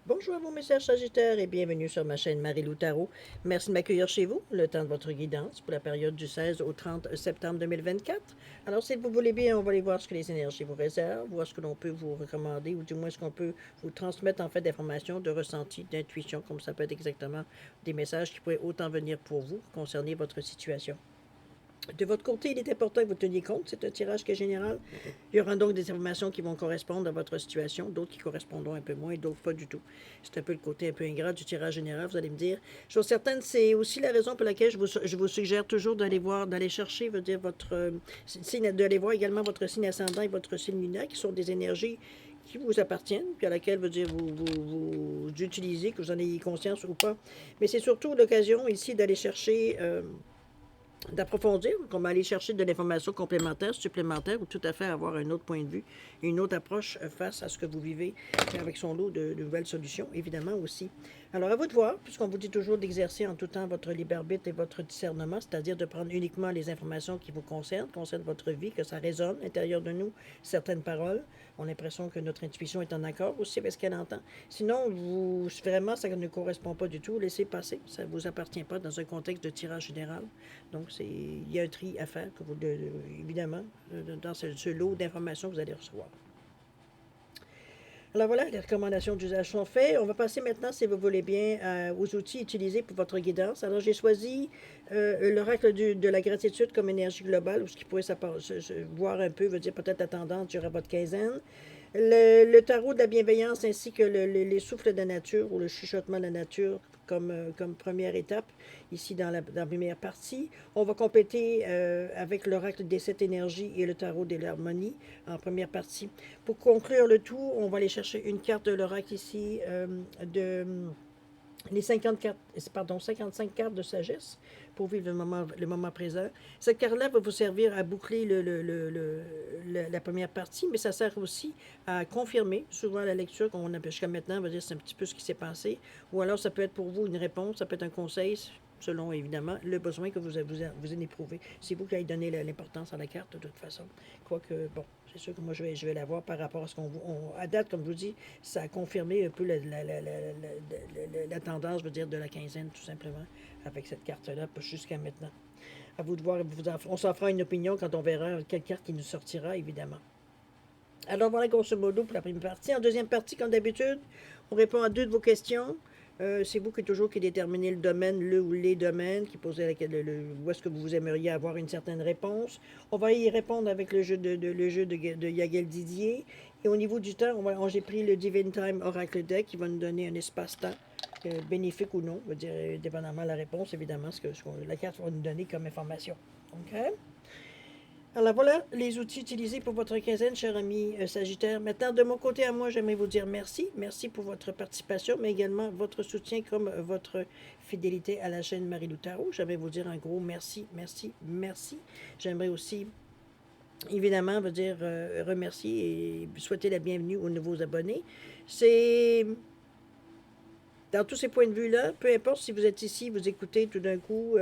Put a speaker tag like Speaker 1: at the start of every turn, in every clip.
Speaker 1: Bonjour à vos messages Sagittaires et bienvenue sur ma chaîne Marie-Lou Tarot. Merci de m'accueillir chez vous, le temps de votre guidance pour la période du 16 au 30 septembre 2024. Alors, si vous voulez bien, on va aller voir ce que les énergies vous réservent, voir ce que l'on peut vous recommander ou du moins ce qu'on peut vous transmettre en fait d'informations, de ressentis, d'intuition, comme ça peut être exactement des messages qui pourraient autant venir pour vous concerner votre situation. De votre côté, il est important que vous teniez compte, c'est un tirage qui est général. Il y aura donc des informations qui vont correspondre à votre situation, d'autres qui correspondront un peu moins, d'autres pas du tout. C'est un peu le côté un peu ingrat du tirage général, vous allez me dire. Chose certaine, c'est aussi la raison pour laquelle je vous suggère toujours d'aller voir, d'aller chercher, veut dire votre signe, d'aller voir également votre signe ascendant et votre signe lunaire, qui sont des énergies qui vous appartiennent, puis à laquelle veut dire vous utilisez, que vous en ayez conscience ou pas. Mais c'est surtout l'occasion ici d'aller chercher d'approfondir, qu'on va aller chercher de l'information complémentaire, supplémentaire, ou tout à fait avoir un autre point de vue, une autre approche face à ce que vous vivez, avec son lot de nouvelles solutions, évidemment aussi. Alors, à vous de voir, puisqu'on vous dit toujours d'exercer en tout temps votre libre arbitre et votre discernement, c'est-à-dire de prendre uniquement les informations qui vous concernent votre vie, que ça résonne à l'intérieur de nous, certaines paroles. On a l'impression que notre intuition est en accord aussi avec ce qu'elle entend. Sinon, vraiment, ça ne correspond pas du tout. Laissez passer. Ça ne vous appartient pas dans un contexte de tirage général. Donc, il y a un tri à faire, que évidemment, dans ce lot d'informations que vous allez recevoir. Alors voilà, les recommandations d'usage sont faites. On va passer maintenant, si vous voulez bien, aux outils utilisés pour votre guidance. Alors, j'ai choisi l'oracle de la gratitude comme énergie globale, ou ce qui pourrait voir un peu, veut dire peut-être la tendance durant votre quinzaine. Le tarot de la bienveillance ainsi que les souffles de la nature ou le chuchotement de la nature comme première étape, ici dans la première partie. On va compléter avec l'oracle des sept énergies et le tarot de l'harmonie en première partie. Pour conclure le tout, on va aller chercher une carte de l'oracle ici de les 55 cartes de sagesse pour vivre le moment présent. Cette carte-là va vous servir à boucler la première partie, mais ça sert aussi à confirmer souvent la lecture qu'on a jusqu'à maintenant, on va dire c'est un petit peu ce qui s'est passé, ou alors ça peut être pour vous une réponse, ça peut être un conseil, selon évidemment le besoin que vous en éprouvez. C'est vous qui allez donner l'importance à la carte de toute façon. Quoique, bon, c'est sûr que moi je vais la voir par rapport à ce à date, comme je vous dis, ça a confirmé un peu la tendance, je veux dire, de la quinzaine, tout simplement, avec cette carte-là, jusqu'à maintenant. À vous de voir, on s'en fera une opinion quand on verra quelle carte qui nous sortira, évidemment. Alors voilà, grosso modo, pour la première partie. En deuxième partie, comme d'habitude, on répond à deux de vos questions. C'est vous qui déterminez le domaine, le ou les domaines, qui posez où est-ce que vous aimeriez avoir une certaine réponse. On va y répondre avec le jeu de Yagel Didier. Et au niveau du temps, j'ai pris le Divine Time Oracle Deck qui va nous donner un espace-temps bénéfique ou non, je veux dire, dépendamment de la réponse, évidemment, la carte va nous donner comme information. OK? Alors voilà les outils utilisés pour votre quinzaine, cher ami Sagittaire. Maintenant, de mon côté à moi, j'aimerais vous dire merci. Merci pour votre participation, mais également votre soutien comme votre fidélité à la chaîne Marie-Lou Tarot. J'aimerais vous dire un gros merci, merci, merci. J'aimerais aussi, évidemment, vous dire remercier et souhaiter la bienvenue aux nouveaux abonnés. C'est dans tous ces points de vue-là, peu importe si vous êtes ici, vous écoutez tout d'un coup,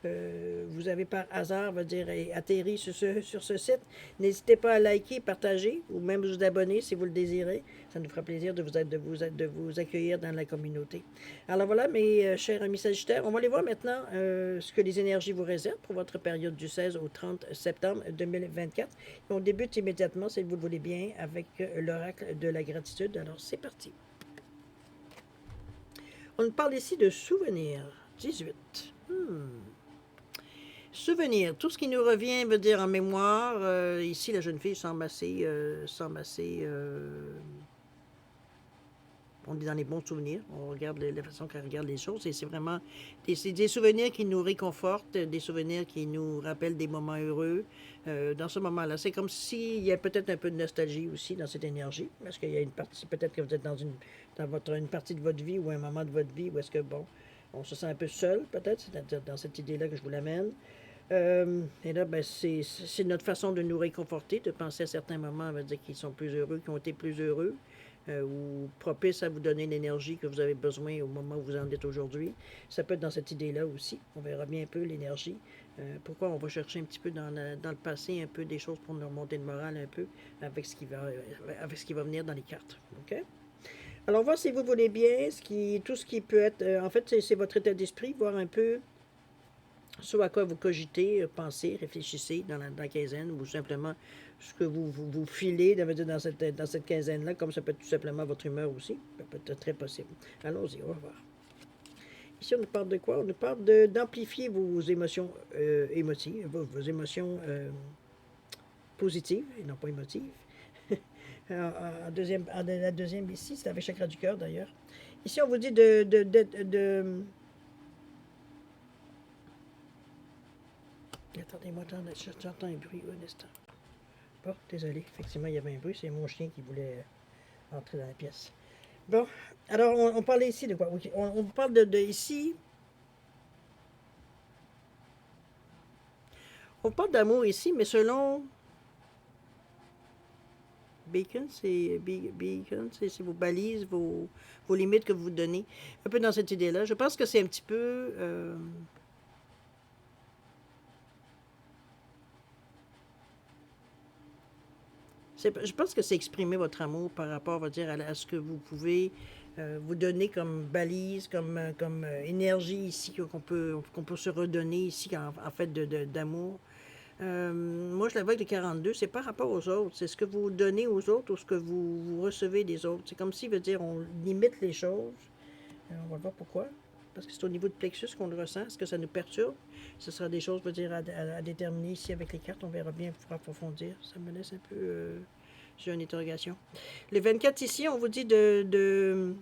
Speaker 1: vous avez par hasard, va dire, atterri sur ce site, n'hésitez pas à liker, partager ou même vous abonner si vous le désirez. Ça nous fera plaisir de vous accueillir dans la communauté. Alors voilà, mes chers amis Sagittaires, on va aller voir maintenant ce que les énergies vous réservent pour votre période du 16 au 30 septembre 2024. Et on débute immédiatement, si vous le voulez bien, avec l'oracle de la gratitude. Alors c'est parti. On parle ici de souvenirs. 18. Souvenirs. Tout ce qui nous revient veut dire en mémoire. Ici, la jeune fille semble assez. On est dans les bons souvenirs. On regarde la façon qu'elle regarde les choses. Et c'est vraiment des souvenirs qui nous réconfortent, des souvenirs qui nous rappellent des moments heureux. Dans ce moment-là, c'est comme s'il y a peut-être un peu de nostalgie aussi dans cette énergie. Parce qu'il y a une partie, peut-être que vous êtes une partie de votre vie ou un moment de votre vie où est-ce que, bon, on se sent un peu seul, peut-être. C'est dans cette idée-là que je vous l'amène. Et là, ben, c'est notre façon de nous réconforter, de penser à certains moments, on va dire, qui sont plus heureux, qui ont été plus heureux, ou propices à vous donner l'énergie que vous avez besoin au moment où vous en êtes aujourd'hui. Ça peut être dans cette idée-là aussi. On verra bien un peu l'énergie. Pourquoi on va chercher un petit peu dans le passé, un peu des choses pour nous remonter le moral un peu avec ce qui va venir dans les cartes. OK? Alors, voir si vous voulez bien, tout ce qui peut être... en fait, c'est votre état d'esprit, voir un peu ce à quoi vous cogitez, pensez, réfléchissez dans la quinzaine, ou simplement ce que vous filez dans cette quinzaine-là, comme ça peut être tout simplement votre humeur aussi. Ça peut être très possible. Allons-y, on va voir. Ici, on nous parle de quoi? On nous parle d'amplifier vos émotions émotives, vos émotions positives et non pas émotives. La deuxième ici, c'est avec chakra du cœur d'ailleurs. Ici, on vous dit Attendez-moi, j'entends un bruit un instant. Bon, désolé, effectivement, il y avait un bruit, c'est mon chien qui voulait entrer dans la pièce. Bon, alors on parlait ici de quoi? Okay, on parle ici. On parle d'amour ici, mais selon Bacon, c'est vos balises, vos limites que vous donnez. Un peu dans cette idée-là. Je pense que c'est un petit peu. Je pense que c'est exprimer votre amour par rapport, on va dire, à ce que vous pouvez vous donner comme balise, comme énergie ici, qu'on peut se redonner ici, en fait, d'amour. Moi, je la vois avec le 42, c'est par rapport aux autres. C'est ce que vous donnez aux autres ou ce que vous recevez des autres. C'est comme si, veut dire, on limite les choses. On va voir pourquoi. Parce que c'est au niveau de plexus qu'on le ressent. Est-ce que ça nous perturbe? Ce sera des choses, veut dire, à déterminer ici avec les cartes. On verra bien pour approfondir. Ça me laisse un peu sur une interrogation. Le 24 ici, on vous dit de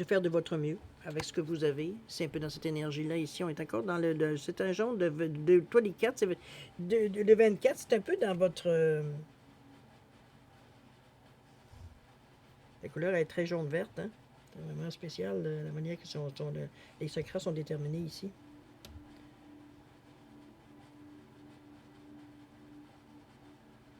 Speaker 1: faire de votre mieux avec ce que vous avez. C'est un peu dans cette énergie-là. Ici, on est encore dans c'est un genre toi, les cartes, le 24, c'est un peu dans votre... la couleur est très jaune-verte, hein? C'est vraiment spécial, la manière que les secrets sont déterminés ici.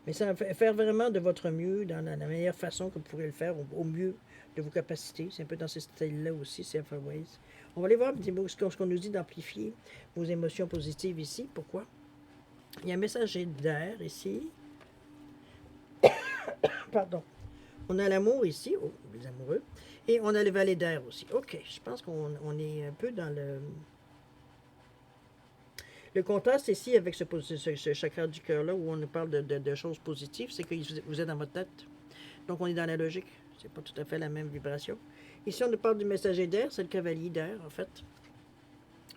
Speaker 1: Mais ça faire vraiment de votre mieux dans la meilleure façon que vous pourrez le faire, au mieux de vos capacités. C'est un peu dans ce style-là aussi, c'est Ways. On va aller voir ce qu'on nous dit d'amplifier vos émotions positives ici. Pourquoi? Il y a un messager d'air ici. Pardon. On a l'amour ici, oh, les amoureux. Et on a le valet d'air aussi. OK, je pense qu'on est un peu dans le contraste ici avec ce chakra du cœur-là où on nous parle de choses positives, c'est que vous êtes dans votre tête. Donc on est dans la logique. C'est pas tout à fait la même vibration. Ici, on nous parle du messager d'air, c'est le cavalier d'air, en fait.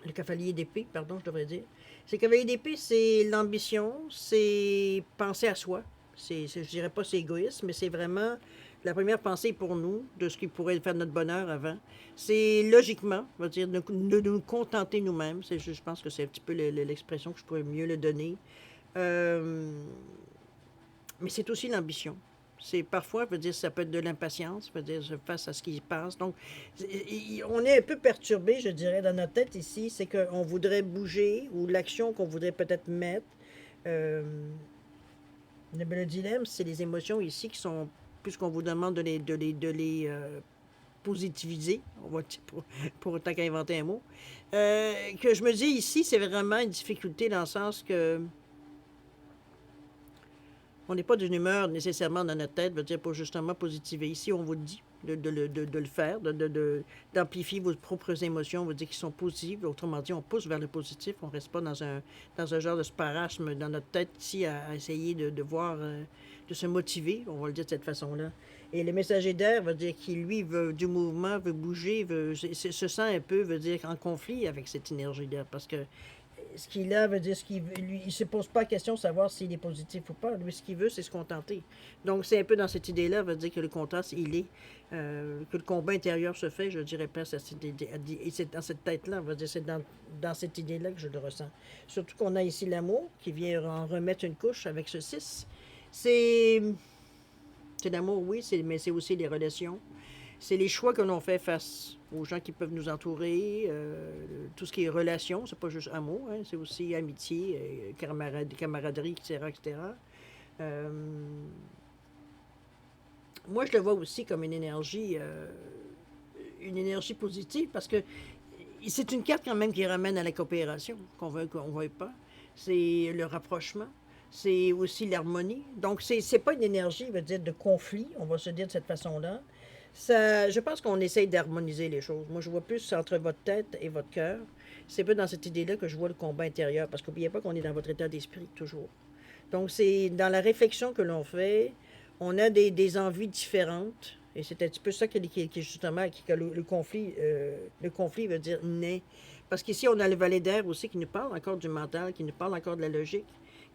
Speaker 1: Le cavalier d'épée, pardon, je devrais dire. Le cavalier d'épée, c'est l'ambition, c'est penser à soi. Je dirais pas c'est égoïste, mais c'est vraiment la première pensée pour nous de ce qui pourrait faire notre bonheur avant. C'est logiquement, on va dire, de nous contenter nous-mêmes. Je pense que c'est un petit peu l'expression que je pourrais mieux le donner. Mais c'est aussi l'ambition. C'est parfois, veut dire, ça peut être de l'impatience, veut dire, face à ce qui se passe. Donc, on est un peu perturbé, je dirais, dans notre tête ici. C'est qu'on voudrait bouger ou l'action qu'on voudrait peut-être mettre. Le dilemme, c'est les émotions ici qui sont, puisqu'on vous demande de les positiviser, on va dire pour autant qu'inventer un mot, que je me dis ici, c'est vraiment une difficulté dans le sens que on n'est pas d'une humeur nécessairement dans notre tête, veut dire pour justement positiver. Ici, on vous dit de le faire, d'amplifier vos propres émotions, on veut dire qu'ils sont positives. Autrement dit, on pousse vers le positif. On ne reste pas dans un genre de sparasme dans notre tête ici à essayer de voir, de se motiver, on va le dire de cette façon-là. Et le messager d'air veut dire qu'il, lui, veut du mouvement, veut bouger, se sent un peu, veut dire, en conflit avec cette énergie d'air. Parce que ce qu'il a veut dire lui, il se pose pas la question de savoir s'il est positif ou pas. Lui, ce qu'il veut, c'est se contenter. Donc, c'est un peu dans cette idée-là, veut dire que le contraste, il est, que le combat intérieur se fait, je dirais pas, et c'est dans cette tête-là, veut dire, c'est dans cette idée-là que je le ressens. Surtout qu'on a ici l'amour, qui vient en remettre une couche avec ce 6. C'est l'amour, oui, mais c'est aussi les relations. C'est les choix que l'on fait face aux gens qui peuvent nous entourer, tout ce qui est relation, c'est pas juste amour, hein, c'est aussi amitié, camaraderie, etc., etc. Moi, je le vois aussi comme une énergie positive parce que c'est une carte quand même qui ramène à la coopération, qu'on veuille pas. C'est le rapprochement. C'est aussi l'harmonie. Donc, c'est pas une énergie, veut dire, de conflit, on va se dire de cette façon-là. Je pense qu'on essaye d'harmoniser les choses. Moi, je vois plus entre votre tête et votre cœur. C'est peu dans cette idée-là que je vois le combat intérieur, parce qu'oubliez pas qu'on est dans votre état d'esprit, toujours. Donc, c'est dans la réflexion que l'on fait, on a des envies différentes, et c'est un petit peu ça qui justement, que le conflit veut dire naît. Parce qu'ici, on a le valet d'air aussi qui nous parle encore du mental, qui nous parle encore de la logique,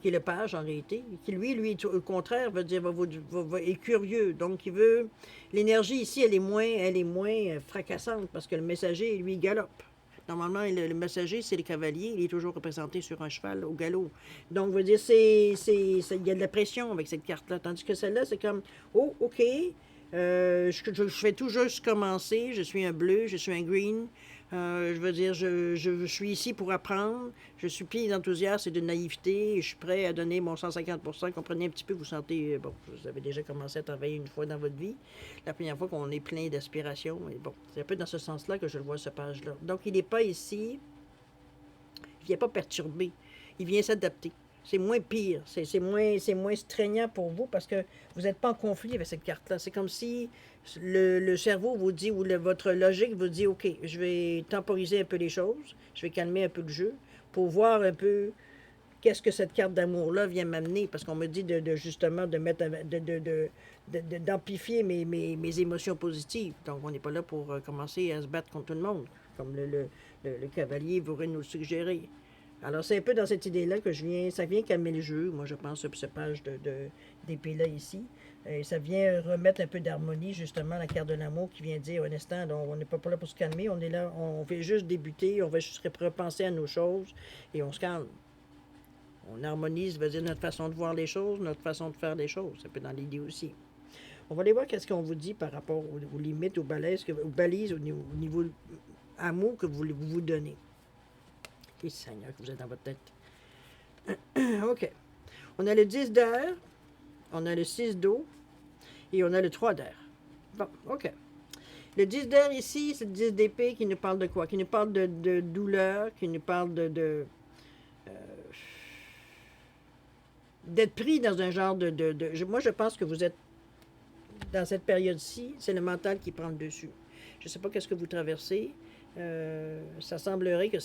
Speaker 1: qui est le page en réalité, qui lui, au contraire, veut dire, est curieux. Donc, il veut. L'énergie ici, elle est moins fracassante parce que le messager, lui, galope. Normalement, le messager, c'est le cavalier. Il est toujours représenté sur un cheval au galop. Donc, veut dire, il y a de la pression avec cette carte-là. Tandis que celle-là, c'est comme, oh, OK, je fais tout juste commencer. Je suis un bleu, je suis un green. Je veux dire, je suis ici pour apprendre. Je suis plein d'enthousiasme et de naïveté. Et je suis prêt à donner mon 150%. Comprenez un petit peu, vous sentez, bon, vous avez déjà commencé à travailler une fois dans votre vie. La première fois qu'on est plein d'aspiration. Et bon, c'est un peu dans ce sens-là que je le vois, ce page-là. Donc, il n'est pas ici. Il ne vient pas perturber. Il vient s'adapter. C'est moins pire, c'est moins straignant pour vous parce que vous n'êtes pas en conflit avec cette carte-là. C'est comme si le cerveau vous dit, ou votre logique vous dit, OK, je vais temporiser un peu les choses, je vais calmer un peu le jeu pour voir un peu qu'est-ce que cette carte d'amour-là vient m'amener. Parce qu'on me dit justement de mettre, d'amplifier mes émotions positives. Donc, on n'est pas là pour commencer à se battre contre tout le monde, comme le cavalier voudrait nous le suggérer. Alors, c'est un peu dans cette idée-là que ça vient calmer le jeu, moi, je pense, ce page d'épée-là ici. Et ça vient remettre un peu d'harmonie, justement, la carte de l'amour qui vient dire, un instant, donc, on n'est pas là pour se calmer, on est là, on fait juste débuter, on va juste repenser à nos choses et on se calme. On harmonise, veut dire notre façon de voir les choses, notre façon de faire les choses. C'est un peu dans l'idée aussi. On va aller voir qu'est-ce qu'on vous dit par rapport aux limites, aux balises, au niveau amour que vous donnez. Et Seigneur, que vous êtes dans votre tête. OK. On a le 10 d'air, on a le 6 d'eau et on a le 3 d'air. Bon, OK. Le 10 d'air ici, c'est le 10 d'épée qui nous parle de quoi? Qui nous parle de douleur, qui nous parle d'être pris dans un genre moi, je pense que vous êtes dans cette période-ci, c'est le mental qui prend le dessus. Je ne sais pas qu'est-ce que vous traversez. Ça semblerait que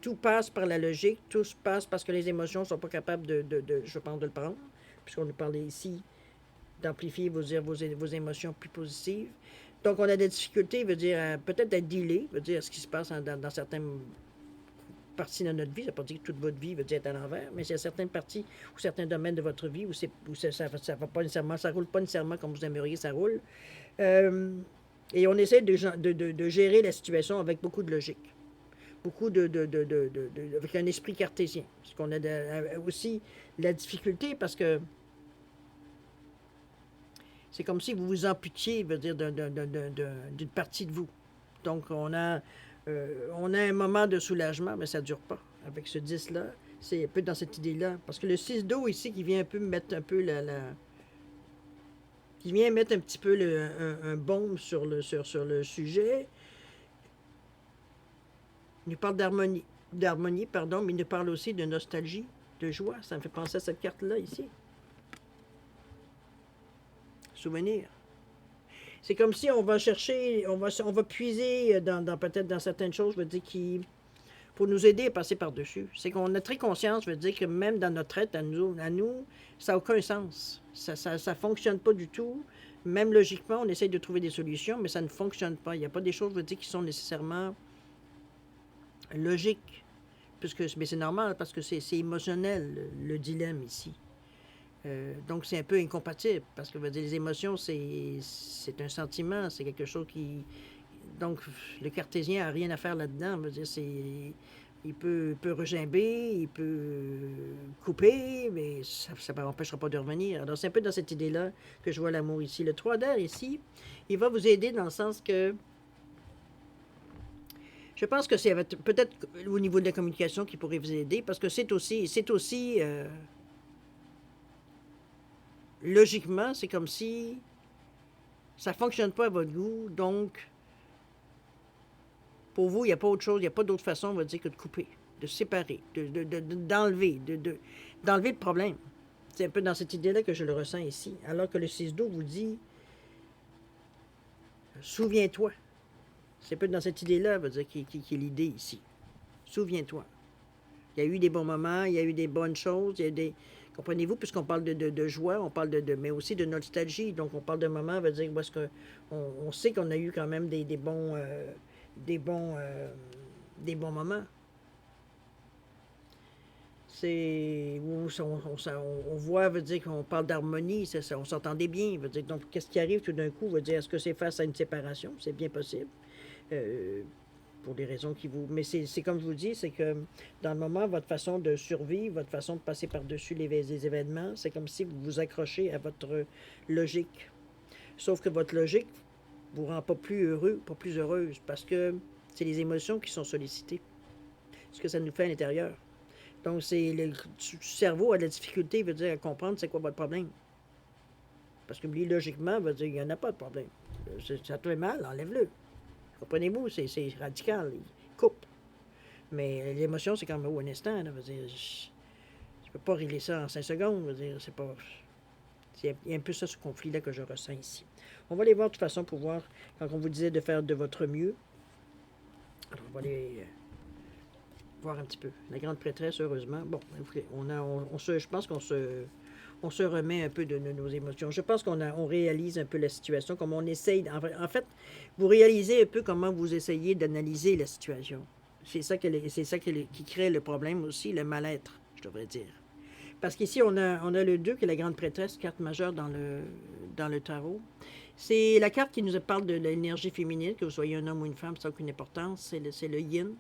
Speaker 1: tout passe par la logique, tout se passe parce que les émotions ne sont pas capables je pense, de le prendre, puisqu'on nous parlait ici d'amplifier vos émotions plus positives. Donc, on a des difficultés, veut dire, peut-être à dealer, veut dire ce qui se passe dans certaines parties de notre vie. Ça ne veut pas dire que toute votre vie veut dire être à l'envers, mais il y a certaines parties ou certains domaines de votre vie où, ça va pas nécessairement, ça roule pas nécessairement comme vous aimeriez ça roule. Et on essaie de gérer la situation avec beaucoup de logique. Beaucoup avec un esprit cartésien. Parce qu'on a aussi la difficulté parce que c'est comme si vous vous amputiez, veut dire, d'une partie de vous. Donc, on a un moment de soulagement, mais ça ne dure pas. Avec ce 10-là, c'est un peu dans cette idée-là. Parce que le 6 d'eau ici, qui vient un peu mettre un peu qui vient mettre un petit peu un baume sur le sujet, il nous parle d'harmonie, pardon, mais il nous parle aussi de nostalgie, de joie. Ça me fait penser à cette carte-là ici. Souvenir. C'est comme si on va chercher, on va puiser peut-être dans certaines choses, je veux dire, pour nous aider à passer par-dessus. C'est qu'on a très conscience, je veux dire, que même dans notre tête, à nous ça n'a aucun sens. Ça fonctionne pas du tout. Même logiquement, on essaye de trouver des solutions, mais ça ne fonctionne pas. Il n'y a pas des choses, je veux dire, qui sont nécessairement logiques. Mais c'est normal, parce que c'est émotionnel, le dilemme ici. Donc, c'est un peu incompatible, parce que les émotions, c'est un sentiment, c'est quelque chose qui... Donc, le cartésien n'a rien à faire là-dedans. Il peut regimber, il peut couper, mais ça ne empêchera pas de revenir. Alors, c'est un peu dans cette idée-là que je vois l'amour ici. Le 3 d'air, ici, il va vous aider dans le sens que... Je pense que c'est peut-être au niveau de la communication qui pourrait vous aider, parce que c'est aussi logiquement, c'est comme si ça ne fonctionne pas à votre goût, donc pour vous, il n'y a pas autre chose, il n'y a pas d'autre façon, on va dire, que de couper, de séparer, d'enlever, d'enlever le problème. C'est un peu dans cette idée-là que je le ressens ici. Alors que le 6 d'eau vous dit, souviens-toi. C'est peut-être dans cette idée-là, veut dire, qui est l'idée ici. Souviens-toi. Il y a eu des bons moments, il y a eu des bonnes choses, il y a eu des... Comprenez-vous, puisqu'on parle de joie, on parle mais aussi de nostalgie. Donc, on parle de moments, veut dire, parce que on sait qu'on a eu quand même des bons, des bons, des bons moments. C'est où on voit, veut dire qu'on parle d'harmonie, c'est ça, on s'entendait bien, veut dire. Donc, qu'est-ce qui arrive tout d'un coup, veut dire, est-ce que c'est face à une séparation? C'est bien possible. Euh, pour des raisons qui vous... Mais c'est comme je vous dis, c'est que dans le moment, votre façon de survivre, votre façon de passer par-dessus les événements, c'est comme si vous vous accrochez à votre logique. Sauf que votre logique vous rend pas plus heureux, pas plus heureuse, parce que c'est les émotions qui sont sollicitées. Ce que ça nous fait à l'intérieur. Donc, c'est le cerveau a de la difficulté, veut dire, à comprendre c'est quoi votre problème. Parce que lui, logiquement, veut dire, il n'y en a pas de problème. Ça te fait mal, enlève-le. Comprenez-vous, c'est radical, il coupe. Mais l'émotion, c'est quand même un instant. Là, je ne peux pas régler ça en 5 secondes. Veut dire, c'est pas. Il y a un peu ça, ce conflit-là que je ressens ici. On va aller voir de toute façon pour voir, quand on vous disait de faire de votre mieux. Alors, on va aller voir un petit peu. La grande prêtresse, heureusement. Bon, je pense on se remet un peu de nos émotions. Je pense on réalise un peu la situation, comme on essaye. En fait, vous réalisez un peu comment vous essayez d'analyser la situation. C'est ça, qui crée le problème aussi, le mal-être, je devrais dire. Parce qu'ici, on a le 2, qui est la grande prêtresse, carte majeure dans le tarot. C'est la carte qui nous parle de l'énergie féminine, que vous soyez un homme ou une femme, ça n'a aucune importance. C'est le yin.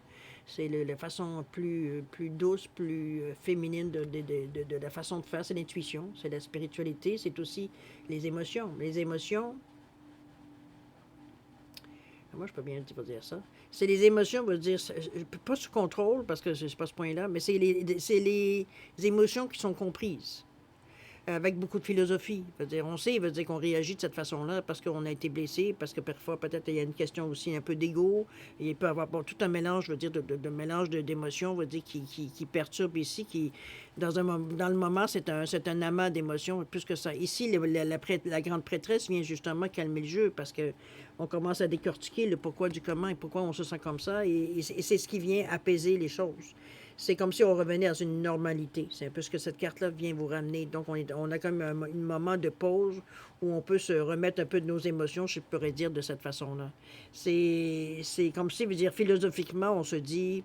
Speaker 1: C'est la façon plus douce, plus féminine de la façon de faire. C'est l'intuition, c'est la spiritualité, c'est aussi les émotions. Les émotions, moi je peux bien dire ça, c'est les émotions, je veux dire, pas sous contrôle, parce que c'est pas ce point-là, mais c'est les émotions qui sont comprises avec beaucoup de philosophie. On sait, veut dire qu'on réagit de cette façon-là parce qu'on a été blessé, parce que parfois, peut-être, il y a une question aussi un peu d'ego. Il peut y avoir tout un mélange, je veux dire, de mélange d'émotions, veut dire, qui perturbe ici, qui, dans le moment, c'est un amas d'émotions, plus que ça. Ici, la grande prêtresse vient justement calmer le jeu, parce que on commence à décortiquer le pourquoi du comment et pourquoi on se sent comme ça, et c'est ce qui vient apaiser les choses. C'est comme si on revenait dans une normalité. C'est un peu ce que cette carte-là vient vous ramener. Donc, on a comme un moment de pause où on peut se remettre un peu de nos émotions, je pourrais dire, de cette façon-là. C'est comme si, veut dire, philosophiquement, on se dit,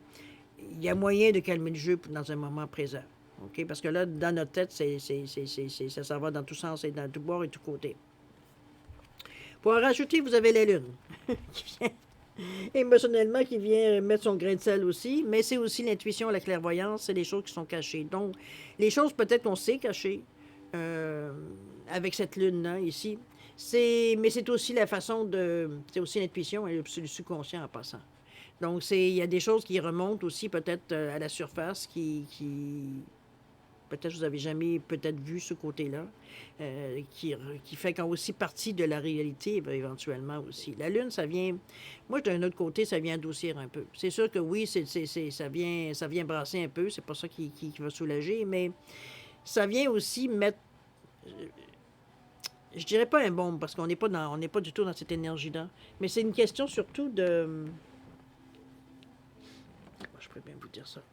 Speaker 1: il y a moyen de calmer le jeu dans un moment présent. OK? Parce que là, dans notre tête, ça va dans tous sens et dans tout bord et tout côté. Pour en rajouter, vous avez la Lune qui vient émotionnellement, qui vient mettre son grain de sel aussi, mais c'est aussi l'intuition, la clairvoyance, c'est des choses qui sont cachées. Donc, les choses peut-être qu'on sait cacher avec cette lune-là ici, mais c'est aussi la façon c'est aussi l'intuition et le subconscient en passant. Donc, il y a des choses qui remontent aussi peut-être à la surface qui peut-être vous n'avez jamais peut-être vu ce côté-là, qui fait quand aussi partie de la réalité éventuellement aussi. La Lune, ça vient, moi d'un autre côté, ça vient adoucir un peu. C'est sûr que oui, ça vient brasser un peu, c'est pas ça qui va soulager, mais ça vient aussi mettre, je dirais pas un bombe, parce qu'on n'est pas du tout dans cette énergie-là, mais c'est une question surtout de, je pourrais bien vous dire ça.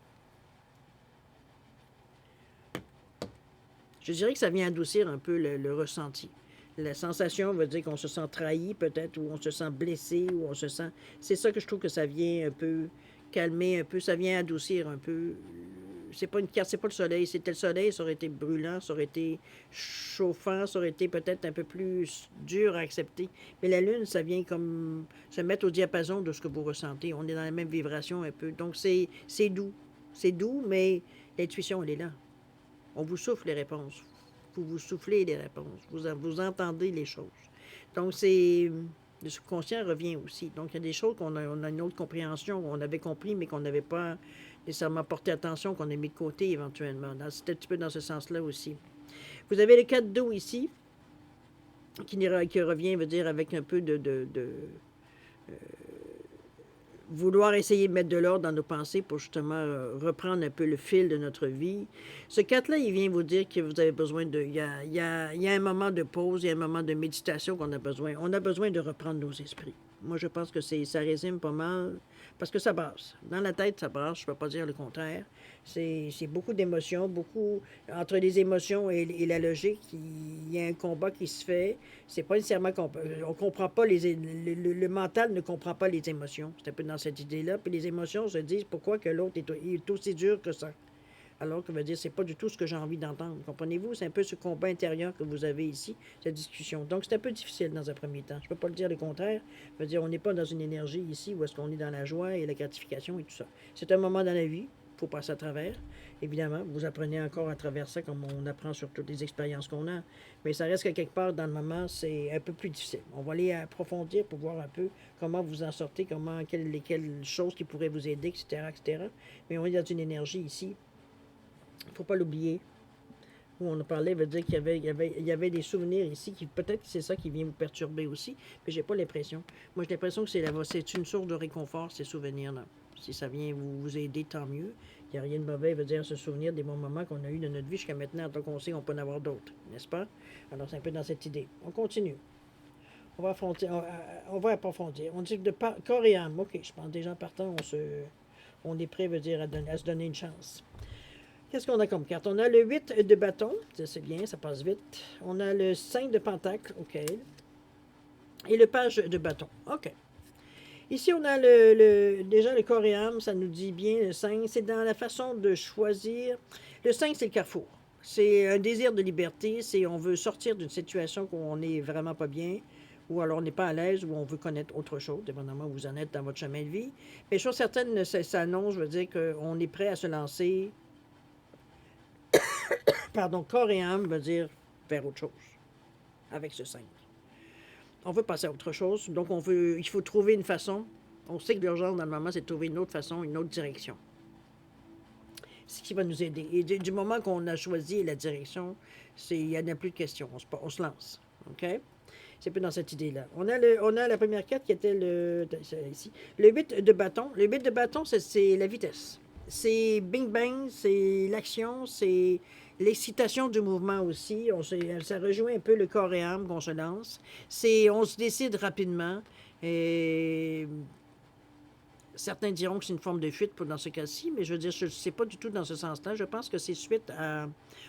Speaker 1: Je dirais que ça vient adoucir un peu le ressenti. La sensation veut dire qu'on se sent trahi peut-être, ou on se sent blessé, ou on se sent... C'est ça que je trouve que ça vient un peu calmer un peu, ça vient adoucir un peu. C'est pas une carte, c'est pas le soleil. C'était le soleil, ça aurait été brûlant, ça aurait été chauffant, ça aurait été peut-être un peu plus dur à accepter. Mais la lune, ça vient comme se mettre au diapason de ce que vous ressentez. On est dans la même vibration un peu. Donc c'est doux. C'est doux, mais l'intuition, elle est là. On vous souffle les réponses. Vous soufflez les réponses. Vous entendez les choses. Donc, le subconscient revient aussi. Donc, il y a des choses on a une autre compréhension, on avait compris, mais qu'on n'avait pas nécessairement porté attention, qu'on a mis de côté éventuellement. C'est un petit peu dans ce sens-là aussi. Vous avez le 4 d'eau ici, qui revient, veut dire, avec un peu vouloir essayer de mettre de l'ordre dans nos pensées pour justement reprendre un peu le fil de notre vie. Ce 4-là, il vient vous dire que vous avez besoin de... Il y a un moment de pause, il y a un moment de méditation qu'on a besoin. On a besoin de reprendre nos esprits. Moi, je pense que ça résume pas mal, parce que ça brasse. Dans la tête, ça brasse, je ne peux pas dire le contraire. C'est beaucoup d'émotions, beaucoup... Entre les émotions et la logique, il y a un combat qui se fait. C'est pas nécessairement... On comprend pas le mental ne comprend pas les émotions. C'est un peu dans cette idée-là. Puis les émotions se disent pourquoi que l'autre est aussi dur que ça. Alors que veut dire, c'est pas du tout ce que j'ai envie d'entendre. Comprenez-vous? C'est un peu ce combat intérieur que vous avez ici, cette discussion. Donc, c'est un peu difficile dans un premier temps. Je peux pas le dire le contraire. Je veux dire, on n'est pas dans une énergie ici où est-ce qu'on est dans la joie et la gratification et tout ça. C'est un moment dans la vie. Il faut passer à travers. Évidemment, vous apprenez encore à travers ça comme on apprend sur toutes les expériences qu'on a. Mais ça reste que quelque part, dans le moment, c'est un peu plus difficile. On va aller approfondir pour voir un peu comment vous en sortez, quelles choses qui pourraient vous aider, etc., etc. Mais on est dans une énergie ici. Il ne faut pas l'oublier. Où on en parlait, veut dire qu'il y avait des souvenirs ici, qui peut-être que c'est ça qui vient vous perturber aussi, mais j'ai pas l'impression. Moi, j'ai l'impression que c'est une source de réconfort, ces souvenirs-là. Si ça vient vous aider, tant mieux. Il n'y a rien de mauvais, veut dire, se souvenir des bons moments qu'on a eus de notre vie jusqu'à maintenant, tant qu'on sait, on peut en avoir d'autres, n'est-ce pas? Alors, c'est un peu dans cette idée. On continue. On va approfondir. On dit que de corps et âme. OK, je pense déjà en partant, on est prêt, veut dire, à se donner une chance. Qu'est-ce qu'on a comme carte? On a le 8 de bâton, c'est bien, ça passe vite. On a le 5 de pentacle, OK. Et le page de bâton, OK. Ici, on a déjà le corps et âme, ça nous dit bien, le 5. C'est dans la façon de choisir. Le 5, c'est le carrefour. C'est un désir de liberté, c'est on veut sortir d'une situation où on n'est vraiment pas bien, ou alors on n'est pas à l'aise, ou on veut connaître autre chose, dépendamment où vous en êtes dans votre chemin de vie. Mais chose certaine, ça annonce, je veux dire qu'on est prêt à se lancer. Pardon, corps et âme veut dire vers autre chose, avec ce 5. On veut passer à autre chose, donc il faut trouver une façon. On sait que l'urgence dans le moment, c'est de trouver une autre façon, une autre direction. C'est ce qui va nous aider. Et du moment qu'on a choisi la direction, il n'y en a plus de questions, on se lance. OK? C'est un peu dans cette idée-là. On a la première carte qui était ici. Le 8 de bâton. Le 8 de bâton, c'est la vitesse. C'est bing bang, c'est l'action, c'est l'excitation du mouvement aussi. Ça rejoint un peu le corps et âme qu'on se lance. On se décide rapidement. Et certains diront que c'est une forme de fuite dans ce cas-ci, mais je veux dire, je ne sais pas du tout dans ce sens-là. Je pense que c'est suite à...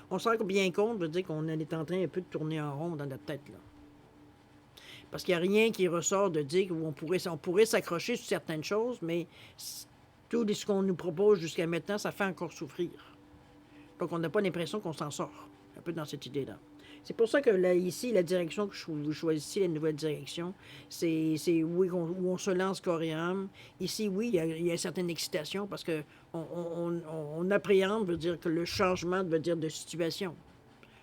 Speaker 1: On se rend bien compte, je veux dire qu'on est en train un peu de tourner en rond dans notre tête, là. Parce qu'il n'y a rien qui ressort de dire qu'on pourrait s'accrocher sur certaines choses, mais tout ce qu'on nous propose jusqu'à maintenant, ça fait encore souffrir. Donc, on n'a pas l'impression qu'on s'en sort. Un peu dans cette idée-là. C'est pour ça que là, ici, la direction que vous choisissez, la nouvelle direction, c'est oui, où on se lance corps et âme. Ici, oui, il y a une certaine excitation parce que on appréhende, veut dire que le changement veut dire de situation.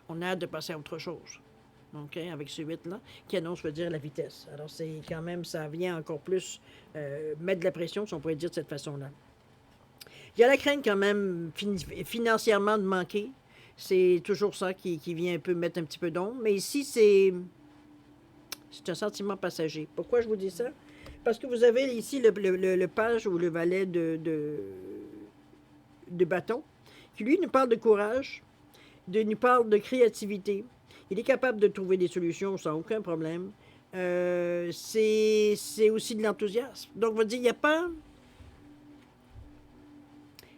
Speaker 1: On a hâte de passer à autre chose. OK, avec ce 8-là, qui annonce, veut dire, la vitesse. Alors, c'est quand même, ça vient encore plus mettre de la pression, si on pourrait dire de cette façon-là. Il y a la crainte quand même financièrement de manquer. C'est toujours ça qui vient un peu mettre un petit peu d'ombre. Mais ici, c'est un sentiment passager. Pourquoi je vous dis ça? Parce que vous avez ici le page ou le valet de bâton, qui lui nous parle de courage, nous parle de créativité. Il est capable de trouver des solutions sans aucun problème. C'est aussi de l'enthousiasme. Donc, on va dire, il n'y a pas...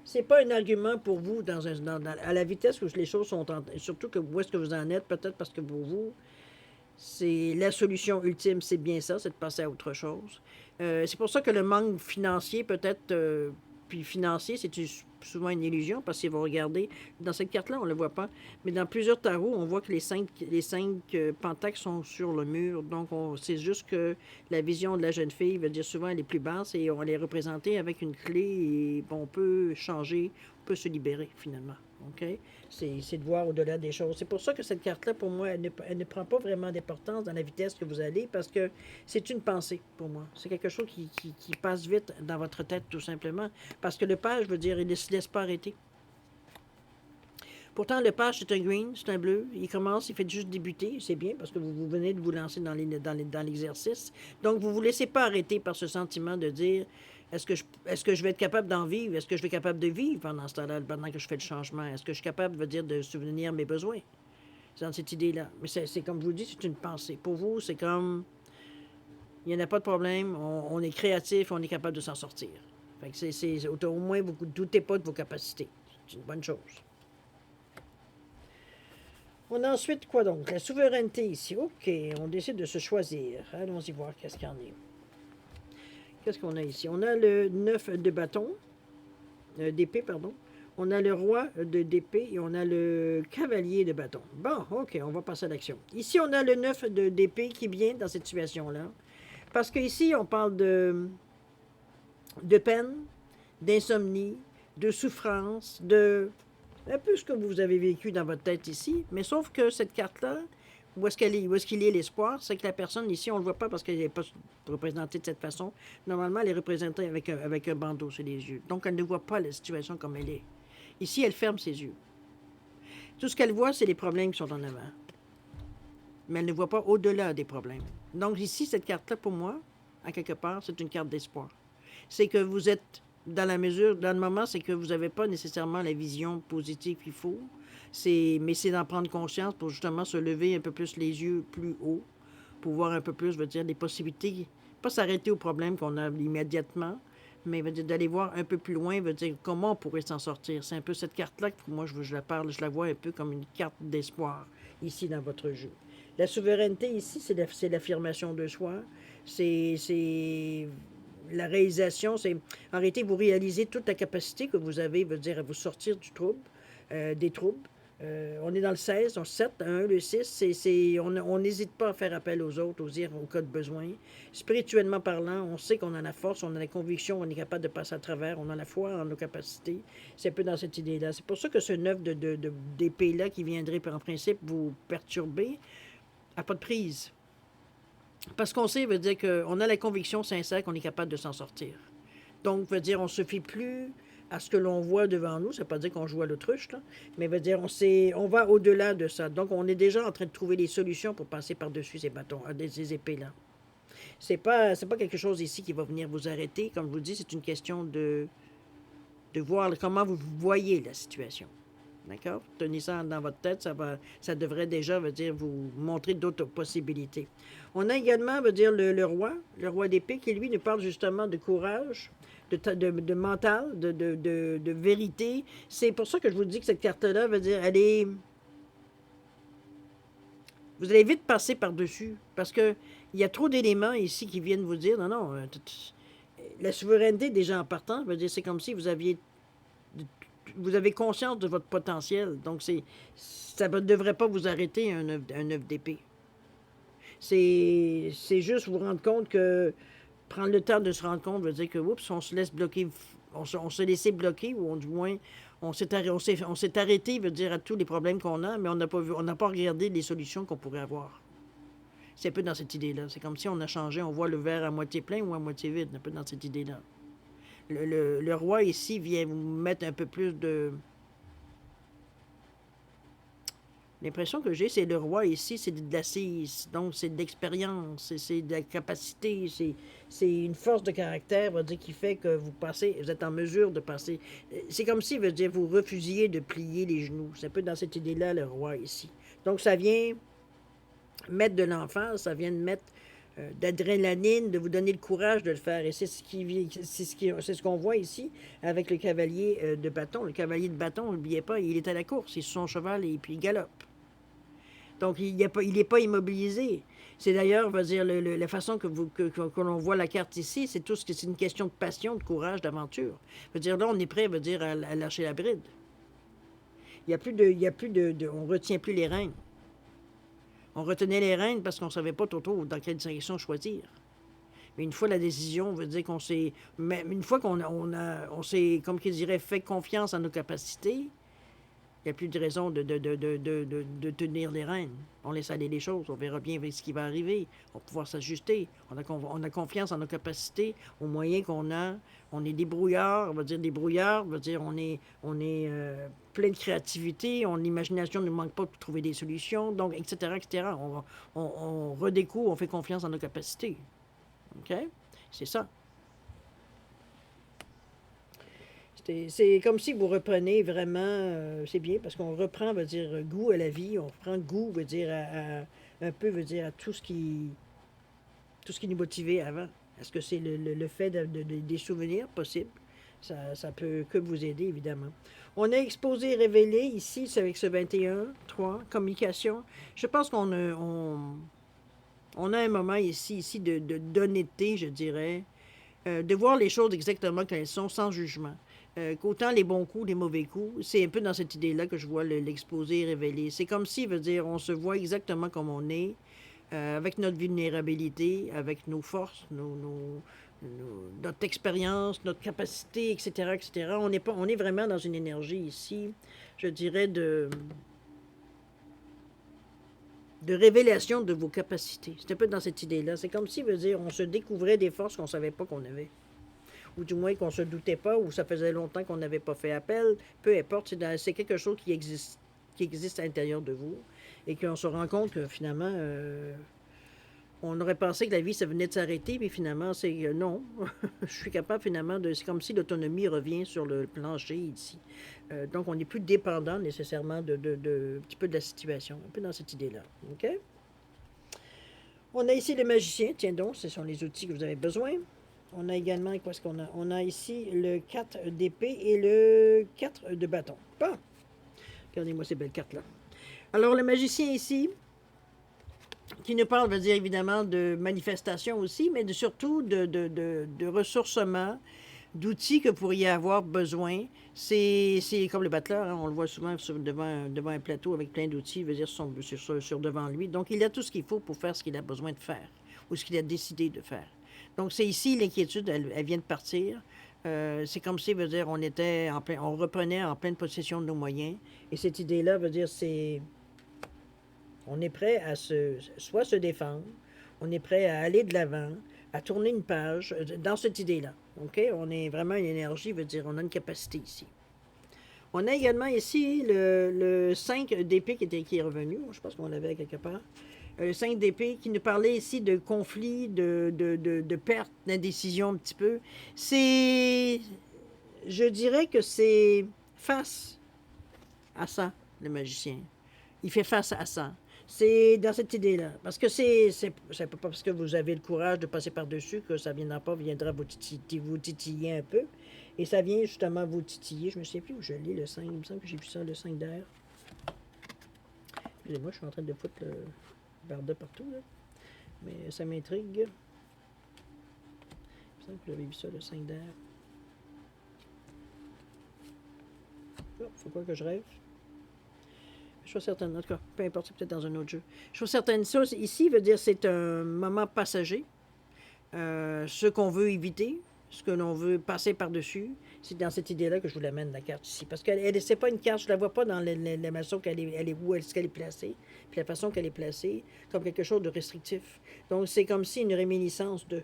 Speaker 1: C'est pas un argument pour vous à la vitesse où les choses sont... surtout que où est-ce que vous en êtes, peut-être parce que pour vous, c'est la solution ultime, c'est bien ça, c'est de passer à autre chose. C'est pour ça que le manque financier, peut-être... puis financier, c'est souvent une illusion, parce que si vous regardez, dans cette carte-là, on ne le voit pas, mais dans plusieurs tarots, on voit que les cinq pentacles sont sur le mur, donc c'est juste que la vision de la jeune fille veut dire souvent elle est plus basse, et on les représenter avec une clé, et bon, on peut changer, on peut se libérer, finalement. OK? C'est de voir au-delà des choses. C'est pour ça que cette carte-là, pour moi, elle ne prend pas vraiment d'importance dans la vitesse que vous allez, parce que c'est une pensée, pour moi. C'est quelque chose qui passe vite dans votre tête, tout simplement. Parce que le page, veut dire, il ne se laisse pas arrêter. Pourtant, le page, c'est un green, c'est un bleu. Il commence, il fait juste débuter. C'est bien, parce que vous venez de vous lancer dans l'exercice. Donc, vous ne vous laissez pas arrêter par ce sentiment de dire... Est-ce que je vais être capable d'en vivre? Est-ce que je vais être capable de vivre pendant ce temps-là, pendant que je fais le changement? Est-ce que je suis capable, veut dire, de souvenir mes besoins? C'est dans cette idée-là. Mais c'est comme je vous dis, c'est une pensée. Pour vous, c'est comme, il n'y en a pas de problème, on est créatif, on est capable de s'en sortir. Fait que au moins, vous ne doutez pas de vos capacités. C'est une bonne chose. On a ensuite quoi donc? La souveraineté ici. OK, on décide de se choisir. Allons-y voir qu'est-ce qu'il y en est. Qu'est-ce qu'on a ici? On a le 9 de bâton, d'épée, pardon. On a le roi d'épée et on a le cavalier de bâton. Bon, OK, on va passer à l'action. Ici, on a le 9 d'épée qui vient dans cette situation-là. Parce qu'ici, on parle de peine, d'insomnie, de souffrance, de un peu ce que vous avez vécu dans votre tête ici. Mais sauf que cette carte-là, où est-ce qu'il est l'espoir, c'est que la personne ici, on ne le voit pas parce qu'elle n'est pas représentée de cette façon. Normalement, elle est représentée avec un bandeau sur les yeux. Donc, elle ne voit pas la situation comme elle est. Ici, elle ferme ses yeux. Tout ce qu'elle voit, c'est les problèmes qui sont en avant. Mais elle ne voit pas au-delà des problèmes. Donc, ici, cette carte-là, pour moi, à quelque part, c'est une carte d'espoir. C'est que vous êtes dans la mesure, dans le moment, c'est que vous n'avez pas nécessairement la vision positive qu'il faut. Mais c'est d'en prendre conscience pour justement se lever un peu plus les yeux plus haut, pour voir un peu plus, veut dire, les possibilités, pas s'arrêter aux problèmes qu'on a immédiatement, mais veut dire d'aller voir un peu plus loin, veut dire comment on pourrait s'en sortir. C'est un peu cette carte-là que moi je la parle, je la vois un peu comme une carte d'espoir ici dans votre jeu. La souveraineté ici, c'est l'affirmation de soi, c'est la réalisation, c'est en réalité vous réalisez toute la capacité que vous avez, veut dire à vous sortir du trouble, des troubles. On est dans le 16, le 7, 1, le 6, on n'hésite pas à faire appel aux autres, au cas de besoin. Spirituellement parlant, on sait qu'on a la force, on a la conviction, on est capable de passer à travers, on a la foi en nos capacités. C'est un peu dans cette idée-là. C'est pour ça que ce 9 d'épée-là qui viendrait en principe vous perturber n'a pas de prise. Parce qu'on sait, veut dire qu'on a la conviction sincère qu'on est capable de s'en sortir. Donc, veut dire on ne se fie plus à ce que l'on voit devant nous. Ça ne veut pas dire qu'on joue à l'autruche, là, mais veut dire on va au-delà de ça. Donc, on est déjà en train de trouver des solutions pour passer par-dessus ces bâtons, ces épées-là. C'est pas quelque chose ici qui va venir vous arrêter. Comme je vous dis, c'est une question de voir comment vous voyez la situation. D'accord? Tenez ça dans votre tête, ça devrait déjà, veut dire, vous montrer d'autres possibilités. On a également, veut dire, le roi d'épée, qui lui nous parle justement de courage, de mental, de vérité. C'est pour ça que je vous dis que cette carte-là, veut dire, vous allez vite passer par-dessus, parce que il y a trop d'éléments ici qui viennent vous dire, non, la souveraineté déjà en partant, veut dire, c'est comme si vous avez conscience de votre potentiel. Donc, ça ne devrait pas vous arrêter un œuf d'épée. C'est juste vous rendre compte que prendre le temps de se rendre compte veut dire que, oups, on se laisse bloquer, on se laissait bloquer, ou du moins, on s'est arrêté, veut dire, à tous les problèmes qu'on a, mais on n'a pas regardé les solutions qu'on pourrait avoir. C'est un peu dans cette idée-là. C'est comme si on a changé, on voit le verre à moitié plein ou à moitié vide, un peu dans cette idée-là. Le roi ici vient vous mettre un peu plus de... L'impression que j'ai, c'est le roi ici, c'est de l'assise, donc c'est de l'expérience, c'est de la capacité, c'est une force de caractère, va dire, qui fait que vous êtes en mesure de passer. C'est comme si, veut dire, vous refusiez de plier les genoux. C'est un peu dans cette idée-là, le roi ici. Donc ça vient mettre de l'emphase, ça vient de mettre d'adrénaline, de vous donner le courage de le faire. Et c'est ce qu'on voit ici avec le cavalier de bâton. Le cavalier de bâton, n'oubliez pas, il est à la course, il est sur son cheval et puis il galope. Donc, il n'est pas immobilisé. C'est d'ailleurs, on va dire, la façon que l'on voit la carte ici, c'est une question de passion, de courage, d'aventure. Veut dire, là, on est prêt, veut dire, à lâcher la bride. On ne retient plus les rênes. On retenait les rênes parce qu'on ne savait pas trop dans quelle direction choisir. Mais une fois la décision, veut dire qu'on s'est... Mais une fois on s'est, comme qu'il dirait, fait confiance en nos capacités, il n'y a plus de raison de tenir les rênes. On laisse aller les choses, on verra bien ce qui va arriver. On va pouvoir s'ajuster. On a confiance en nos capacités, aux moyens qu'on a. On est débrouillard, on va dire débrouillard, on va dire on est plein de créativité, l'imagination ne nous manque pas pour trouver des solutions, donc, etc., etc. On redécouvre, on fait confiance en nos capacités. OK? C'est ça. C'est comme si vous reprenez vraiment, c'est bien, parce qu'on reprend, veut dire, goût à la vie, on reprend goût, veut dire, un peu, veut dire, à tout ce qui nous motivait avant. Est-ce que c'est le fait des souvenirs possibles? Ça peut que vous aider, évidemment. On a exposé et révélé ici, c'est avec ce 21, 3, communication. Je pense on a un moment ici d'honnêteté, je dirais, de voir les choses exactement comme elles sont, sans jugement. Qu'autant les bons coups, les mauvais coups, c'est un peu dans cette idée-là que je vois l'exposé et révélé. C'est comme si, veut dire, on se voit exactement comme on est, avec notre vulnérabilité, avec nos forces, notre expérience, notre capacité, etc., etc. On est vraiment dans une énergie ici, je dirais, de révélation de vos capacités. C'est un peu dans cette idée-là. C'est comme si, veut dire, on se découvrait des forces qu'on ne savait pas qu'on avait. Ou du moins qu'on ne se doutait pas, ou ça faisait longtemps qu'on n'avait pas fait appel. Peu importe, c'est quelque chose qui existe à l'intérieur de vous. Et qu'on se rend compte que finalement, on aurait pensé que la vie, ça venait de s'arrêter, mais finalement, c'est non. Je suis capable finalement de. C'est comme si l'autonomie revient sur le plancher ici. Donc, on n'est plus dépendant nécessairement un petit peu de la situation. Un peu dans cette idée-là. OK? On a ici le magicien. Tiens donc, ce sont les outils que vous avez besoin. On a également, quoi est-ce qu'on a? On a ici le 4 d'épée et le 4 de bâton. Bon. Regardez-moi ces belles cartes-là. Alors, le magicien ici, qui nous parle, veut dire évidemment de manifestation aussi, mais surtout de ressourcement, d'outils que vous pourriez avoir besoin. C'est comme le battleur, hein, on le voit souvent devant un plateau avec plein d'outils, veut dire sur devant lui. Donc, il a tout ce qu'il faut pour faire ce qu'il a besoin de faire ou ce qu'il a décidé de faire. Donc, c'est ici l'inquiétude, elle vient de partir. C'est comme si, veut dire, on reprenait en pleine possession de nos moyens. Et cette idée-là veut dire, on est prêt à soit se défendre, on est prêt à aller de l'avant, à tourner une page dans cette idée-là. OK? On est vraiment une énergie, veut dire, on a une capacité ici. On a également ici le 5 d'épée qui est revenu. Je pense qu'on l'avait quelque part. Le 5 d'épée qui nous parlait ici de conflit, de perte, d'indécision un petit peu. Je dirais que c'est face à ça, le magicien. Il fait face à ça. C'est dans cette idée-là. Parce que c'est pas parce que vous avez le courage de passer par-dessus que ça viendra vous titiller un peu. Et ça vient justement vous titiller. Je me souviens plus où je lis le 5. Il me semble que j'ai vu ça, le 5 d'air. Excusez-moi, je suis en train de foutre le barda partout, là. Mais ça m'intrigue. Il me semble que j'avais vu ça, le 5 d'air. Oh, faut pas que je rêve. Je suis certaine, en tout cas, peu importe, c'est peut-être dans un autre jeu. Je suis certaine, ça ici veut dire c'est un moment passager. Ce qu'on veut éviter, ce que l'on veut passer par-dessus, c'est dans cette idée-là que je vous l'amène, la carte ici. Parce que c'est pas une carte, je la vois pas dans la façon qu'elle est où est-ce qu'elle est placée, puis la façon qu'elle est placée, comme quelque chose de restrictif. Donc, c'est comme si une réminiscence de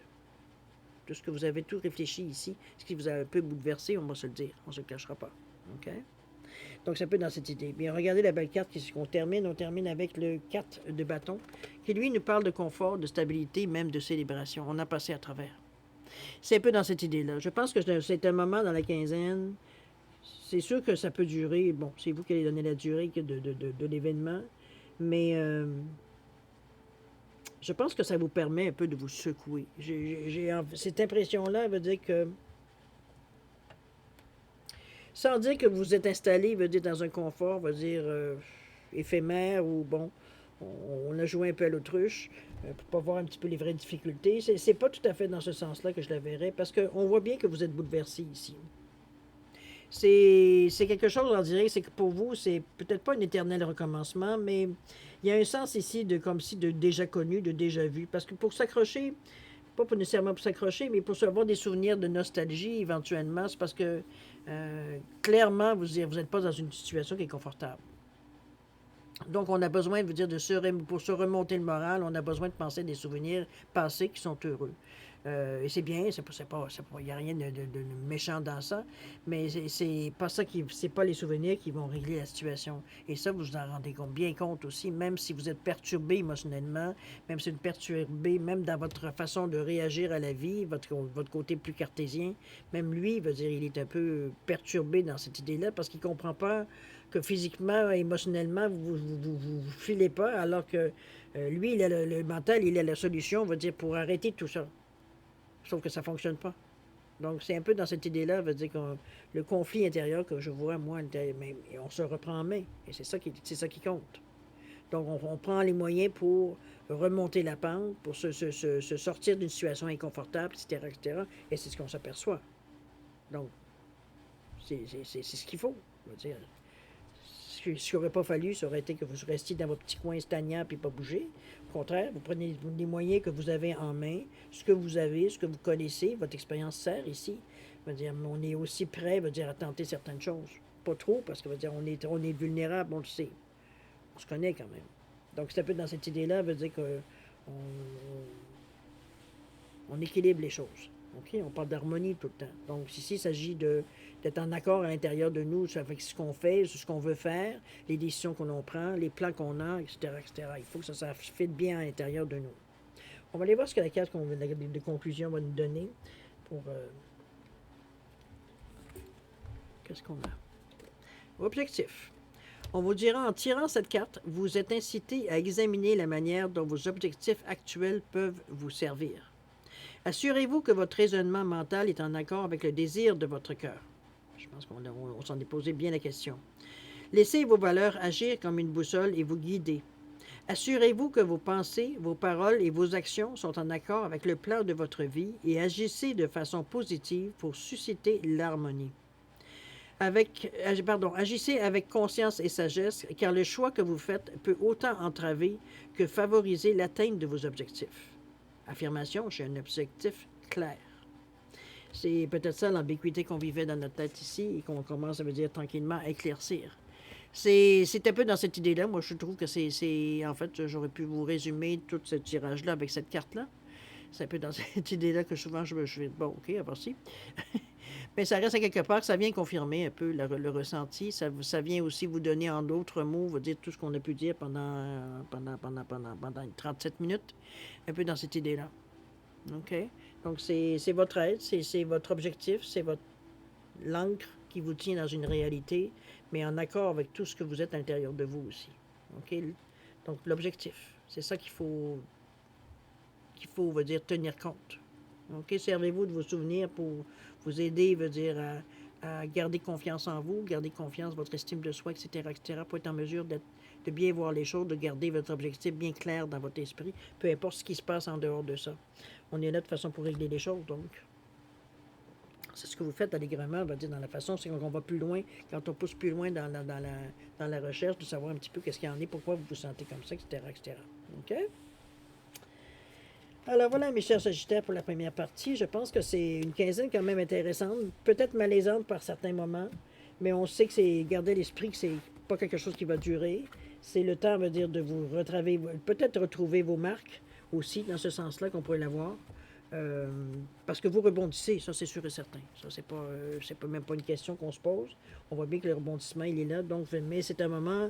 Speaker 1: ce que vous avez tout réfléchi ici, ce qui vous a un peu bouleversé, on va se le dire, on se le cachera pas. OK? Donc, c'est un peu dans cette idée. Bien, regardez la belle carte qu'on termine. On termine avec le 4 de bâton, qui, lui, nous parle de confort, de stabilité, même de célébration. On a passé à travers. C'est un peu dans cette idée-là. Je pense que c'est un moment dans la quinzaine. C'est sûr que ça peut durer. Bon, c'est vous qui allez donner la durée de l'événement. Mais je pense que ça vous permet un peu de vous secouer. Cette impression-là veut dire que sans dire que vous êtes installé, veut dire dans un confort, veut dire éphémère ou bon, on a joué un peu à l'autruche pour pas voir un petit peu les vraies difficultés. C'est pas tout à fait dans ce sens-là que je la verrais parce qu'on voit bien que vous êtes bouleversé ici. C'est quelque chose, on dirait, c'est que pour vous, c'est peut-être pas un éternel recommencement, mais il y a un sens ici de comme si de déjà connu, de déjà vu. Parce que pour s'accrocher, pas pour nécessairement pour s'accrocher, mais pour se avoir des souvenirs de nostalgie éventuellement, c'est parce que clairement, vous n'êtes pas dans une situation qui est confortable. Donc, on a besoin, pour se remonter le moral, on a besoin de penser à des souvenirs passés qui sont heureux. Et c'est bien, il n'y a rien de méchant dans ça, mais c'est pas ça c'est pas les souvenirs qui vont régler la situation. Et ça, vous vous en rendez bien compte aussi, même si vous êtes perturbé émotionnellement, même si vous êtes perturbé, même dans votre façon de réagir à la vie, votre côté plus cartésien, même lui, veut dire, il est un peu perturbé dans cette idée-là parce qu'il comprend pas que physiquement, émotionnellement, vous filez pas, alors que lui, il a le mental, il a la solution, on va dire, pour arrêter tout ça. Sauf que ça ne fonctionne pas. Donc, c'est un peu dans cette idée-là, veut dire que le conflit intérieur que je vois, moi, et on se reprend en main. Et c'est ça qui compte. Donc, on prend les moyens pour remonter la pente, pour se sortir d'une situation inconfortable, etc., etc. Et c'est ce qu'on s'aperçoit. Donc, c'est ce qu'il faut. Je veux dire, ce qui n'aurait pas fallu, ça aurait été que vous restiez dans votre petit coin stagnant et pas bouger. Au contraire, vous prenez les moyens que vous avez en main, ce que vous avez, ce que vous connaissez, votre expérience sert ici. Je veux dire, on est aussi prêt, veut dire, à tenter certaines choses. Pas trop, parce que veut dire, on est vulnérable, on le sait. On se connaît quand même. Donc, c'est un peu dans cette idée-là, veut dire qu'on on équilibre les choses. Okay? On parle d'harmonie tout le temps. Donc, ici, il s'agit d'être en accord à l'intérieur de nous avec ce qu'on fait, ce qu'on veut faire, les décisions qu'on prend, les plans qu'on a, etc., etc. Il faut que ça fitte bien à l'intérieur de nous. On va aller voir ce que la carte de conclusion va nous donner pour... qu'est-ce qu'on a? Objectif. On vous dira, en tirant cette carte, vous êtes incité à examiner la manière dont vos objectifs actuels peuvent vous servir. Assurez-vous que votre raisonnement mental est en accord avec le désir de votre cœur. Je pense qu'on s'en est posé bien la question. Laissez vos valeurs agir comme une boussole et vous guider. Assurez-vous que vos pensées, vos paroles et vos actions sont en accord avec le plan de votre vie et agissez de façon positive pour susciter l'harmonie. Agissez avec conscience et sagesse, car le choix que vous faites peut autant entraver que favoriser l'atteinte de vos objectifs. Affirmation, j'ai un objectif clair. C'est peut-être ça l'ambiguïté qu'on vivait dans notre tête ici et qu'on commence, ça veut dire, tranquillement à éclaircir. C'est un peu dans cette idée-là. Moi, je trouve que en fait, j'aurais pu vous résumer tout ce tirage-là avec cette carte-là. C'est un peu dans cette idée-là que souvent je vais, bon, OK, à voir si. Mais ça reste à quelque part, ça vient confirmer un peu le ressenti. Ça vient aussi vous donner en d'autres mots, vous dire tout ce qu'on a pu dire pendant 37 minutes. Un peu dans cette idée-là. OK? Donc, c'est votre aide, c'est votre objectif, c'est l'encre qui vous tient dans une réalité, mais en accord avec tout ce que vous êtes à l'intérieur de vous aussi. OK? Donc, l'objectif, c'est ça qu'il faut, veut dire, tenir compte. OK? Servez-vous de vos souvenirs pour vous aider, veut dire, à garder confiance en vous, garder confiance, votre estime de soi, etc., etc., pour être en mesure de bien voir les choses, de garder votre objectif bien clair dans votre esprit, peu importe ce qui se passe en dehors de ça. On est là de façon pour régler les choses, donc. C'est ce que vous faites allègrement, on va dire, dans la façon, c'est qu'on va plus loin, quand on pousse plus loin dans la recherche, de savoir un petit peu qu'est-ce qu'il y en est, pourquoi vous vous sentez comme ça, etc., etc. OK? Alors voilà, mes chers Sagittaires, pour la première partie. Je pense que c'est une quinzaine quand même intéressante, peut-être malaisante par certains moments, mais on sait que c'est garder l'esprit que c'est pas quelque chose qui va durer. C'est le temps, veut dire, de vous retravailler, peut-être retrouver vos marques aussi, dans ce sens-là, qu'on pourrait l'avoir. Parce que vous rebondissez, ça c'est sûr et certain. Ça, c'est pas même pas une question qu'on se pose. On voit bien que le rebondissement, il est là. Donc, mais c'est un moment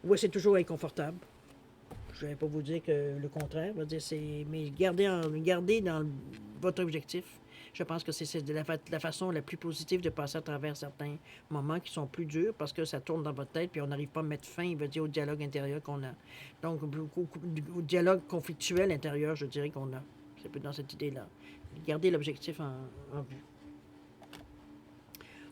Speaker 1: où c'est toujours inconfortable. Je ne vais pas vous dire que le contraire. Mais gardez dans votre objectif. Je pense que c'est la façon la plus positive de passer à travers certains moments qui sont plus durs parce que ça tourne dans votre tête puis on n'arrive pas à mettre fin, au dialogue intérieur qu'on a. Donc, au dialogue conflictuel intérieur, je dirais qu'on a. C'est un peu dans cette idée-là. Gardez l'objectif en vue.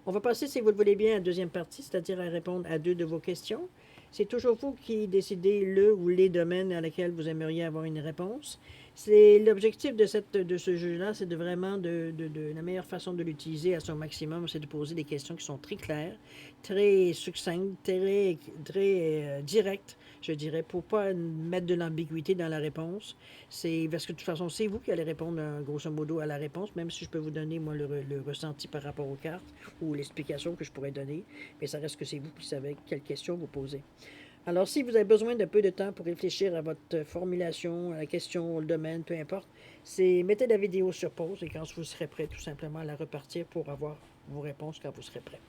Speaker 1: On va passer, si vous le voulez bien, à la deuxième partie, c'est-à-dire à répondre à 2 de vos questions. C'est toujours vous qui décidez le ou les domaines à lesquels vous aimeriez avoir une réponse. C'est l'objectif de ce jeu-là, c'est vraiment la meilleure façon de l'utiliser à son maximum, c'est de poser des questions qui sont très claires, très succinctes, très directes, je dirais, pour pas mettre de l'ambiguïté dans la réponse. C'est parce que de toute façon, c'est vous qui allez répondre grosso modo à la réponse, même si je peux vous donner moi le ressenti par rapport aux cartes ou l'explication que je pourrais donner, mais ça reste que c'est vous qui savez quelles questions vous posez. Alors, si vous avez besoin d'un peu de temps pour réfléchir à votre formulation, à la question, au domaine, peu importe, c'est mettez la vidéo sur pause et quand vous serez prêt, tout simplement à la repartir pour avoir vos réponses quand vous serez prêt.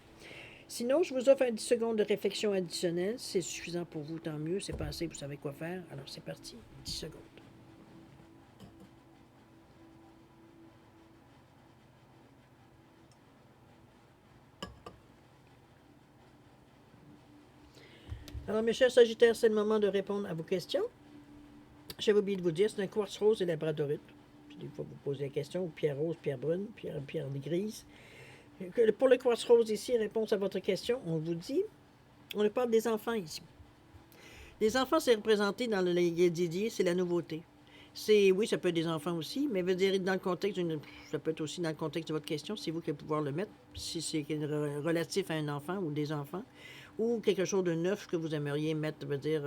Speaker 1: Sinon, je vous offre un 10 secondes de réflexion additionnelle. Si c'est suffisant pour vous, tant mieux. C'est pas assez, vous savez quoi faire. Alors, c'est parti. 10 secondes. Alors, mes chers Sagittaires, c'est le moment de répondre à vos questions. J'avais oublié de vous dire, c'est un quartz rose et labradorite. Des fois, vous posez la question, ou pierre rose, pierre brune, pierre grise. Pour le quartz rose ici, réponse à votre question, on vous dit, on parle des enfants ici. Les enfants, c'est représenté dans le Yedidier, c'est la nouveauté. Oui, ça peut être des enfants aussi, mais veut dire dans le contexte, ça peut être aussi dans le contexte de votre question, c'est vous qui allez pouvoir le mettre, si c'est relatif à un enfant ou des enfants, ou quelque chose de neuf que vous aimeriez mettre, veut dire,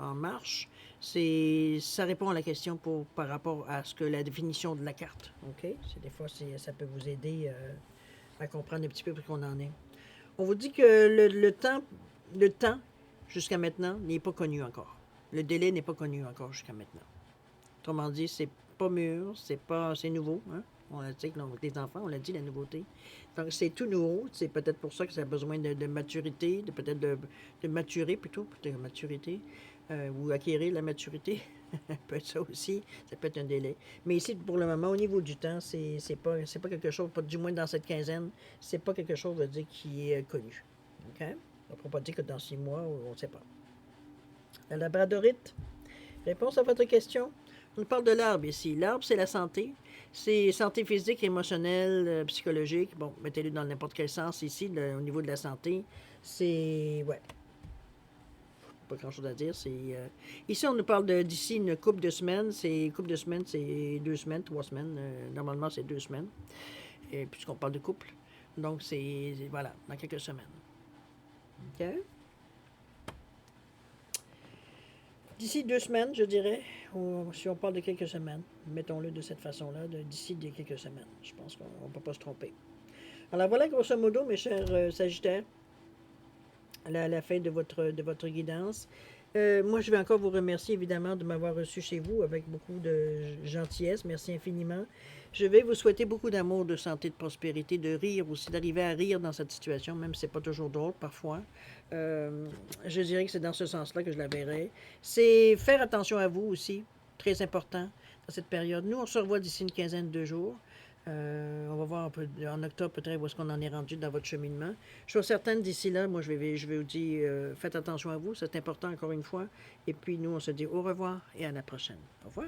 Speaker 1: en marche. Ça répond à la question par rapport à ce que la définition de la carte, OK? Des fois, ça peut vous aider à comprendre un petit peu où on en est. On vous dit que le temps jusqu'à maintenant, n'est pas connu encore. Le délai n'est pas connu encore jusqu'à maintenant. Autrement dit, c'est pas mûr, c'est nouveau. Hein? On l'a dit, les enfants, on l'a dit, la nouveauté. Donc, c'est tout nouveau. C'est peut-être pour ça que ça a besoin de maturité, peut-être de maturer plutôt, peut-être maturité, ou acquérir la maturité. Ça peut être ça aussi. Ça peut être un délai. Mais ici, pour le moment, au niveau du temps, c'est pas quelque chose, pas, du moins dans cette quinzaine, c'est pas quelque chose, dire, qui est connu. OK? On ne peut pas dire que dans 6 mois, on ne sait pas. La labradorite, réponse à votre question. On parle de l'arbre ici. L'arbre, c'est la santé. C'est santé physique, émotionnelle, psychologique. Bon, mettez-le dans n'importe quel sens ici, au niveau de la santé. C'est... Ouais. Pas grand-chose à dire. Ici, on nous parle d'ici une couple de semaines. C'est 2 semaines, 3 semaines. Normalement, c'est 2 semaines. Et puisqu'on parle de couple. Donc, voilà, dans quelques semaines. OK? D'ici 2 semaines, je dirais, ou si on parle de quelques semaines, mettons-le de cette façon-là, d'ici quelques semaines. Je pense qu'on ne peut pas se tromper. Alors voilà, grosso modo, mes chers Sagittaires, la fin de votre guidance. Moi, je vais encore vous remercier, évidemment, de m'avoir reçu chez vous avec beaucoup de gentillesse. Merci infiniment. Je vais vous souhaiter beaucoup d'amour, de santé, de prospérité, de rire aussi, d'arriver à rire dans cette situation, même si ce n'est pas toujours drôle parfois. Je dirais que c'est dans ce sens-là que je la verrai. C'est faire attention à vous aussi, très important dans cette période. Nous, on se revoit d'ici une quinzaine de jours. On va voir un peu en octobre peut-être où est-ce qu'on en est rendu dans votre cheminement. Je suis certaine d'ici là, moi je vais vous dire, faites attention à vous, c'est important encore une fois. Et puis nous, on se dit au revoir et à la prochaine. Au revoir.